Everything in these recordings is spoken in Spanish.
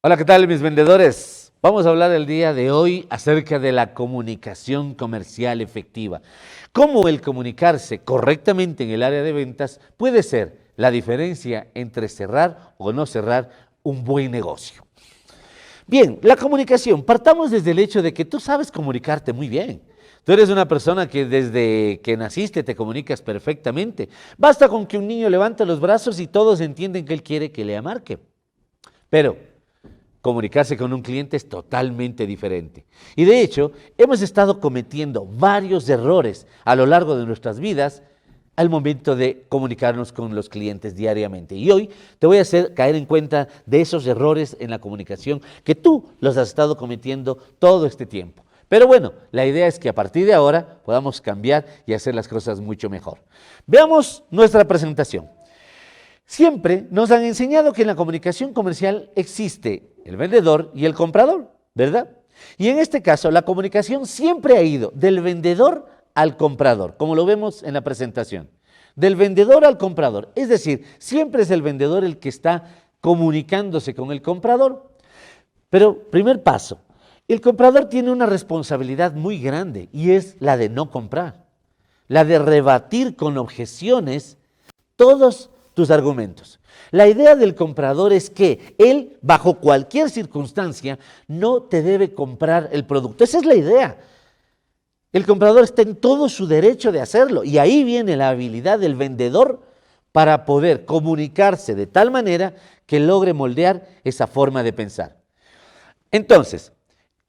Hola, ¿qué tal mis vendedores? Vamos a hablar el día de hoy acerca de la comunicación comercial efectiva. Cómo el comunicarse correctamente en el área de ventas puede ser la diferencia entre cerrar o no cerrar un buen negocio. Bien, la comunicación, partamos desde el hecho de que tú sabes comunicarte muy bien. Tú eres una persona que desde que naciste te comunicas perfectamente. Basta con que un niño levante los brazos y todos entienden que él quiere que le amarque. Pero comunicarse con un cliente es totalmente diferente. Y de hecho, hemos estado cometiendo varios errores a lo largo de nuestras vidas al momento de comunicarnos con los clientes diariamente. Y hoy te voy a hacer caer en cuenta de esos errores en la comunicación que tú los has estado cometiendo todo este tiempo. Pero bueno, la idea es que a partir de ahora podamos cambiar y hacer las cosas mucho mejor. Veamos nuestra presentación. Siempre nos han enseñado que en la comunicación comercial existe el vendedor y el comprador, ¿verdad? Y en este caso, la comunicación siempre ha ido del vendedor al comprador, como lo vemos en la presentación. Del vendedor al comprador. Es decir, siempre es el vendedor el que está comunicándose con el comprador. Pero, primer paso, el comprador tiene una responsabilidad muy grande y es la de no comprar, la de rebatir con objeciones todos tus argumentos. La idea del comprador es que él, bajo cualquier circunstancia, no te debe comprar el producto. Esa es la idea. El comprador está en todo su derecho de hacerlo y ahí viene la habilidad del vendedor para poder comunicarse de tal manera que logre moldear esa forma de pensar. Entonces,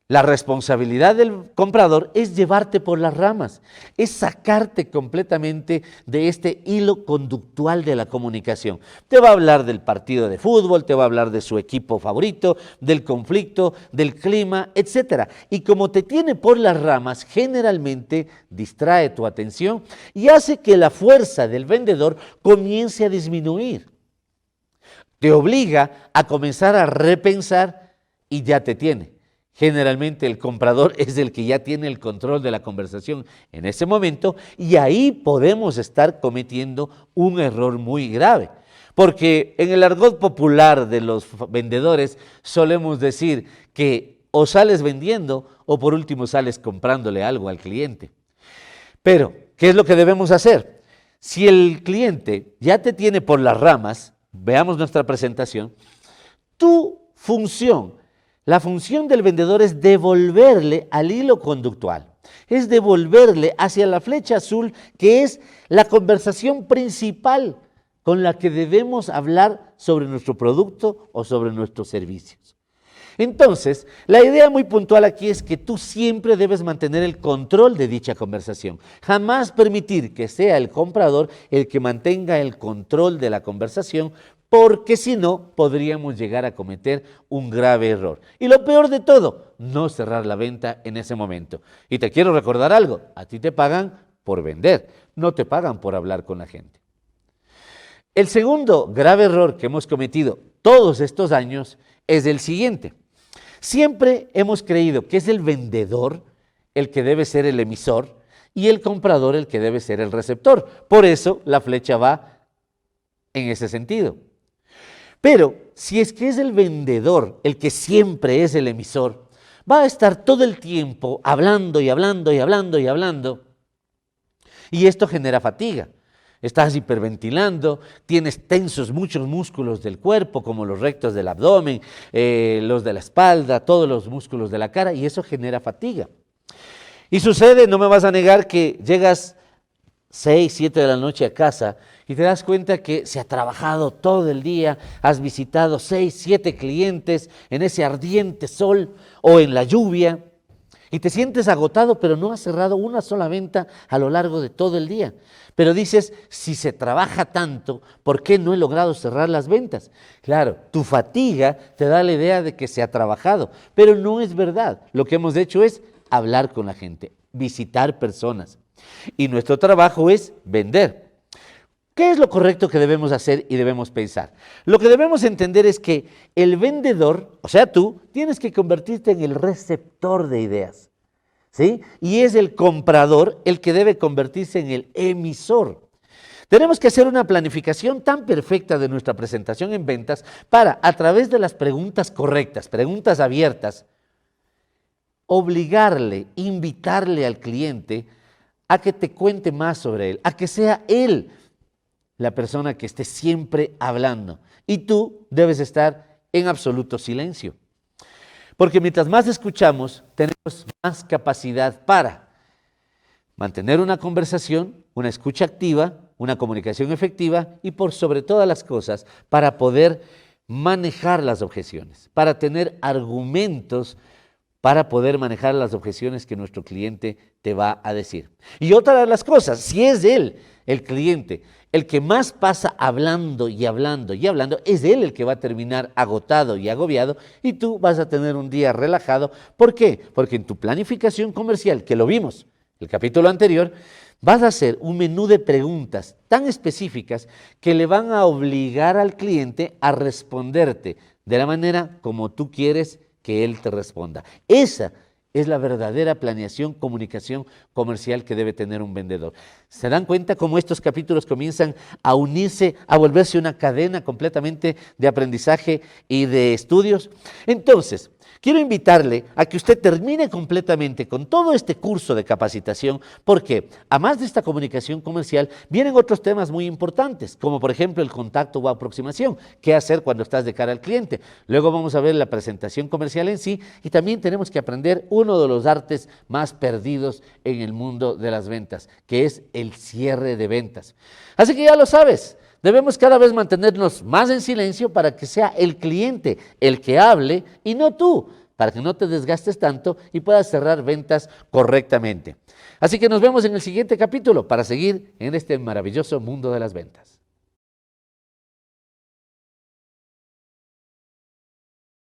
la responsabilidad del comprador es llevarte por las ramas, es sacarte completamente de este hilo conductual de la comunicación. Te va a hablar del partido de fútbol, te va a hablar de su equipo favorito, del conflicto, del clima, etcétera. Y como te tiene por las ramas, generalmente distrae tu atención y hace que la fuerza del vendedor comience a disminuir. Te obliga a comenzar a repensar y ya te tiene. Generalmente el comprador es el que ya tiene el control de la conversación en ese momento y ahí podemos estar cometiendo un error muy grave. Porque en el argot popular de los vendedores solemos decir que o sales vendiendo o por último sales comprándole algo al cliente. Pero, ¿qué es lo que debemos hacer? Si el cliente ya te tiene por las ramas, veamos nuestra presentación, tu función, la función del vendedor es devolverle al hilo conductual, es devolverle hacia la flecha azul que es la conversación principal con la que debemos hablar sobre nuestro producto o sobre nuestros servicios. Entonces, la idea muy puntual aquí es que tú siempre debes mantener el control de dicha conversación. Jamás permitir que sea el comprador el que mantenga el control de la conversación, porque si no, podríamos llegar a cometer un grave error. Y lo peor de todo, no cerrar la venta en ese momento. Y te quiero recordar algo, a ti te pagan por vender, no te pagan por hablar con la gente. El segundo grave error que hemos cometido todos estos años es el siguiente. Siempre hemos creído que es el vendedor el que debe ser el emisor y el comprador el que debe ser el receptor. Por eso la flecha va en ese sentido. Pero si es que es el vendedor el que siempre es el emisor, va a estar todo el tiempo hablando y hablando y hablando y hablando. Y esto genera fatiga. Estás hiperventilando, tienes tensos muchos músculos del cuerpo, como los rectos del abdomen, los de la espalda, todos los músculos de la cara, y eso genera fatiga. Y sucede, no me vas a negar, que llegas 6, 7 de la noche a casa y te das cuenta que se ha trabajado todo el día, has visitado 6, 7 clientes en ese ardiente sol o en la lluvia, y te sientes agotado, pero no has cerrado una sola venta a lo largo de todo el día. Pero dices, si se trabaja tanto, ¿por qué no he logrado cerrar las ventas? Claro, tu fatiga te da la idea de que se ha trabajado, pero no es verdad. Lo que hemos hecho es hablar con la gente, visitar personas. Y nuestro trabajo es vender. ¿Qué es lo correcto que debemos hacer y debemos pensar? Lo que debemos entender es que el vendedor, o sea tú, tienes que convertirte en el receptor de ideas, ¿sí? Y es el comprador el que debe convertirse en el emisor. Tenemos que hacer una planificación tan perfecta de nuestra presentación en ventas para, a través de las preguntas correctas, preguntas abiertas, obligarle, invitarle al cliente a que te cuente más sobre él, a que sea él la persona que esté siempre hablando. Y tú debes estar en absoluto silencio. Porque mientras más escuchamos, tenemos más capacidad para mantener una conversación, una escucha activa, una comunicación efectiva y por sobre todas las cosas, para poder manejar las objeciones, para tener argumentos para poder manejar las objeciones que nuestro cliente te va a decir. Y otra de las cosas, si es él, el cliente, el que más pasa hablando y hablando y hablando, es él el que va a terminar agotado y agobiado y tú vas a tener un día relajado. ¿Por qué? Porque en tu planificación comercial, que lo vimos el capítulo anterior, vas a hacer un menú de preguntas tan específicas que le van a obligar al cliente a responderte de la manera como tú quieres que él te responda. Esa es la verdadera planeación, comunicación comercial que debe tener un vendedor. ¿Se dan cuenta cómo estos capítulos comienzan a unirse, a volverse una cadena completamente de aprendizaje y de estudios? Entonces, quiero invitarle a que usted termine completamente con todo este curso de capacitación, porque además de esta comunicación comercial, vienen otros temas muy importantes, como por ejemplo el contacto o aproximación, qué hacer cuando estás de cara al cliente. Luego vamos a ver la presentación comercial en sí y también tenemos que aprender uno de los artes más perdidos en el mundo de las ventas, que es el cierre de ventas. Así que ya lo sabes. Debemos cada vez mantenernos más en silencio para que sea el cliente el que hable y no tú, para que no te desgastes tanto y puedas cerrar ventas correctamente. Así que nos vemos en el siguiente capítulo para seguir en este maravilloso mundo de las ventas.